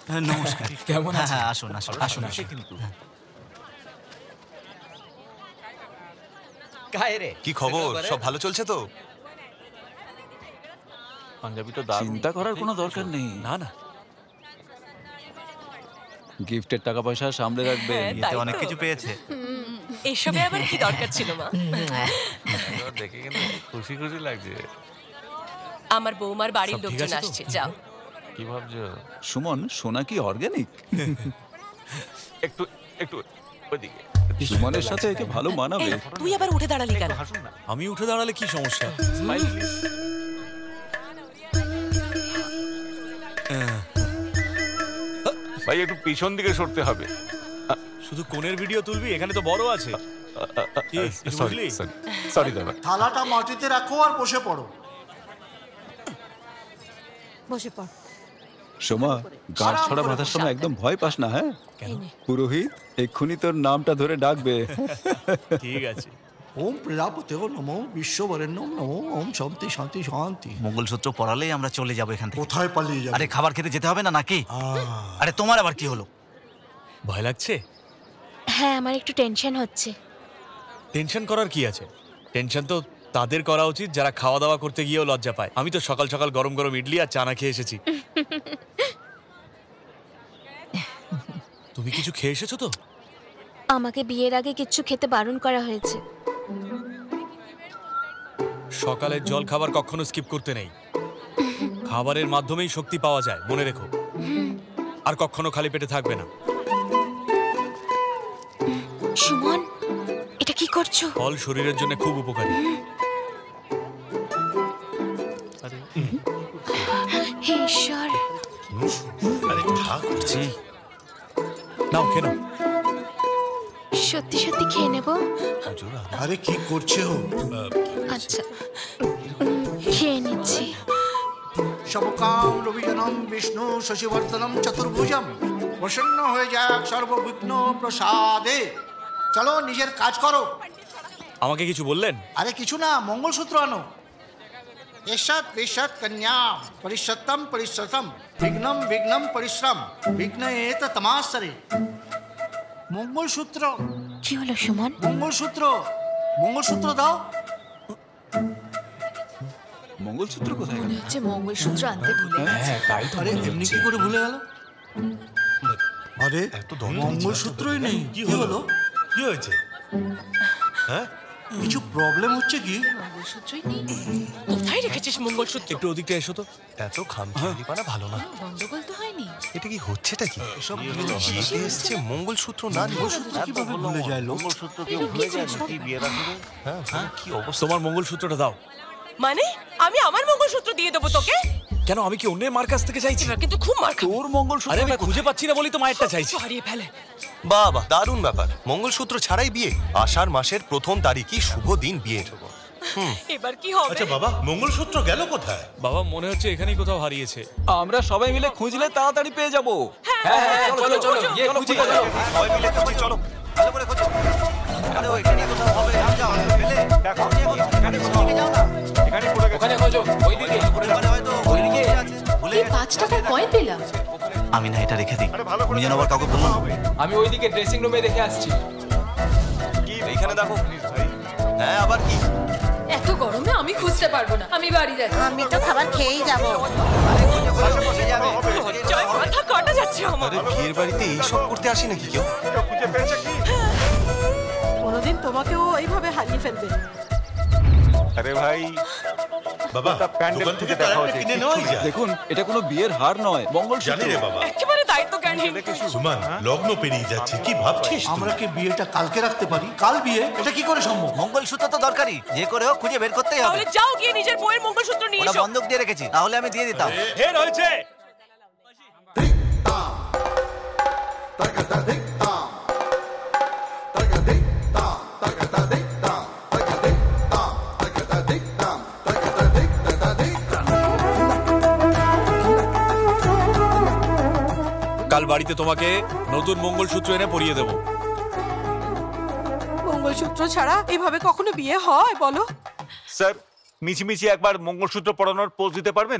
নমস্কার। কেমন আছেন? হ্যাঁ, আসুন আসুন আসুন আসুন। কি খবর? সব ভালো চলছে তো? পাঞ্জাবি তো দারুণ। চিন্তা করার কোনো দরকার নেই। না না, গিফটের টাকা পয়সা সামলে রাখবে। এতে অনেক কিছু পেয়েছে। এসবে আবার কি দরকার ছিল মা? এবার দেখে কিন্তু খুশি খুশি লাগছে। আমার বৌমার বাড়ির সব ঠিক লোকজন আছে তো? আসছে, যাও। কি ভাবছো? সুমন, সোনা কি অর্গানিক? একটু একটু ওদিকে। সুমনের সাথে একে ভালো মানাবে। এই, তুই আবার উঠে দাঁড়ালি কেন? হাসুন না। আমি উঠে দাঁড়ালে কি সমস্যা? Smile please. ভাই একটু পিছন দিকে সরতে হবে। শুধু কোণের ভিডিও তুলবি? এখানে তো বড় আছে। কি, কিছু সরি বুঝলি? সরি সরি দাদা। থালাটা মাটিতে রাখো আর বসে পড়ো। বসে পড়। সোমা, গাঁট ছড়া বাঁধার সময় একদম ভয় পাস না, হ্যাঁ? পুরোহিত এক্ষুনি তোর নামটা ধরে ডাকবে। ঠিক আছে। ওম প্রজাপতে নমো বিশ্ববরেণ্যম নমো ওম শান্তি শান্তি শান্তি। মঙ্গলসূত্র পরালেই আমরা চলে যাবো এখান থেকে। কোথায় পালিয়ে যাবে? আরে খাবার খেতে যেতে হবে না নাকি? আরে তোমার আবার কি হলো? ভয় লাগছে? হ্যাঁ, আমার একটু টেনশন হচ্ছে। টেনশন করার কি আছে? টেনশন তো তাদের করা উচিত যারা খাওয়া দাওয়া করতে গিয়েও লজ্জা পায়। আমি তো সকাল সকাল গরম গরম ইডলি আর চানা খেয়ে এসেছি। তুমি কিছু খেয়ে এসেছো তো? আমাকে বিয়ের আগে কিচ্ছু খেতে বারণ করা হয়েছে। সকালের জল খাবার কখনো স্কিপ করতে নেই। খাবারের মাধ্যমেই শক্তি পাওয়া যায়, মনে রেখো। আর কখনো খালি পেটে থাকবে না। সুমন, এটা কি করছো? ফল শরীরের জন্য খুব উপকারী। হে ঈশ্বর। আরে থাক করছি। নাও খেয়ে নাও। সত্যি সত্যি খেয়ে নেব? আরে কি করছে ও? আচ্ছা, খেয়ে নিচ্ছি। সবকাম রবিজনম বিষ্ণু শশীবর্ধনম চতুর্ভুজম প্রসন্ন হয়ে যাক সর্ববিঘ্ন প্রসাদে। চলো নিজের কাজ করো। আমাকে কিছু বললেন? আরে কিছু না, মঙ্গলসূত্র আনো। এষৎ বিষৎ কন্যা পরিষত্তম পরিশ্রতম বিঘ্নম বিঘ্নম পরিশ্রম বিঘ্ন এত তমাসরে। মঙ্গলসূত্র, কি হলো সুমন? মঙ্গলসূত্র, মঙ্গলসূত্র দাও। মঙ্গলসূত্র কোথায় গেল? হচ্ছে মঙ্গলসূত্র আনতে ভুলে হ্যাঁ, তাই তো। আরে এমনি কি করে ভুলে গেল? আরে মঙ্গলসূত্রই নেই, কি হলো? কি হয়েছে? হ্যাঁ, কিছু প্রবলেম হচ্ছে কি? মঙ্গলসূত্রই নেই। কোথায় রেখেছিস মঙ্গলসূত্র? একটু ওদিকটা এসো তো। এত খামখেয়ালি পানা ভালো না। গন্ডগোল তো হয়নি? এটা কি হচ্ছেটা কি? এসব বিয়েতে এসছে মঙ্গলসূত্র না নিয়ে। মঙ্গলসূত্র কিভাবে ভুলে যায় লোক? মঙ্গলসূত্র কেউ ভুলে যায় নাকি বিয়ের আগে? হ্যাঁ, কি অবস্থা? তোমার মঙ্গলসূত্রটা দাও। মানে আমি আমার মঙ্গলসূত্র দিয়ে দেবো তোকে? কেন, আমি কি অন্যের মার কাছ থেকে চাইছি? এবার কিন্তু খুব মার খাবো। তোর মঙ্গলসূত্র আমি খুঁজে পাচ্ছি না বলি তো মায়েরটা চাইছি। হারিয়ে ফেলে। বাহ বাহ, দারুণ ব্যাপার। মঙ্গলসূত্র ছাড়াই বিয়ে। আষাঢ় মাসের প্রথম তারিখই শুভ দিন বিয়ের। এবার কি হবে? আচ্ছা বাবা, মঙ্গলসূত্র গেল কোথায়? বাবা মনে হচ্ছে এখানেই কোথাও হারিয়েছে। আমরা সবাই মিলে খুঁজলে তাড়াতাড়ি পেয়ে যাবো। হ্যাঁ, চলো চলো, গিয়ে খুঁজি, চলো। সবাই মিলে খুঁজি, চলো। ভালো করে খোঁজো। আরে ওইখানে কোথাও হবে। যাও, পেলে দেখো। এখানে কোথাও যাও না। এখানে পড়ে গেছে। ওখানে খোঁজো, ওইদিকে। ওখানে হয়তো ওইদিকে আছে। ভুলে এই গেছে। 5 টাকার কয়েন পেলাম। আমি না এটা রেখে দিই। তুমি যেন আবার কাউকে বলো না। আমি ওইদিকে ড্রেসিং রুমে রেখে আসছি। কি এইখানে দেখো। হ্যাঁ, আবার কি? এত গরমে আমি খুঁজতে পারবো না, আমি বাড়ি যাচ্ছি। আমি তো খাবার খেয়েই যাবো। বসে যাবে। জয়, মাথা কাটা যাচ্ছে আমার। আরে বিয়ের বাড়িতে এইসব করতে আসি নাকি কেউ? খুঁজে পেয়েছে কি? কোনোদিন তোমাকেও এইভাবে হারিয়ে ফেলবে। আরে ভাই, বাবা, প্যান্ডেল দোকান থেকে থেকে দেখা কারেন্টটা হয়েছে। কিনে নেওয়াই যায়। দেখুন, এটা কোনো বিয়ের হার নয়, জানি মঙ্গলসূত্র। রে বাবা। একেবারে দায়িত্বজ্ঞানহীন। সুমান, লগ্ন পেরিয়ে যাচ্ছে, কি ভাবছিস তুই? আমরা কি বিয়েটা কালকে রাখতে পারি? কাল বিয়ে, এটা কি করে সম্ভব? মঙ্গলসূত্র তো দরকারি, যে করে হোক খুঁজে বের করতেই হবে। তাহলে যাও গিয়ে নিজের বইয়ের মঙ্গলসূত্র নিয়ে ওটা এসো। বন্ধক দিয়ে রেখেছি, তাহলে আমি দিয়ে দিতাম। ঢের হয়েছে। কাল বাড়িতে তোমাকে নতুন মঙ্গলসূত্র এনে পরিয়ে দেবো। মঙ্গলসূত্র ছাড়া এইভাবে কখনো বিয়ে হয় বলো? স্যার, মিছিমিছি একবার মঙ্গলসূত্র পরানোর পোজ দিতে পারবেন?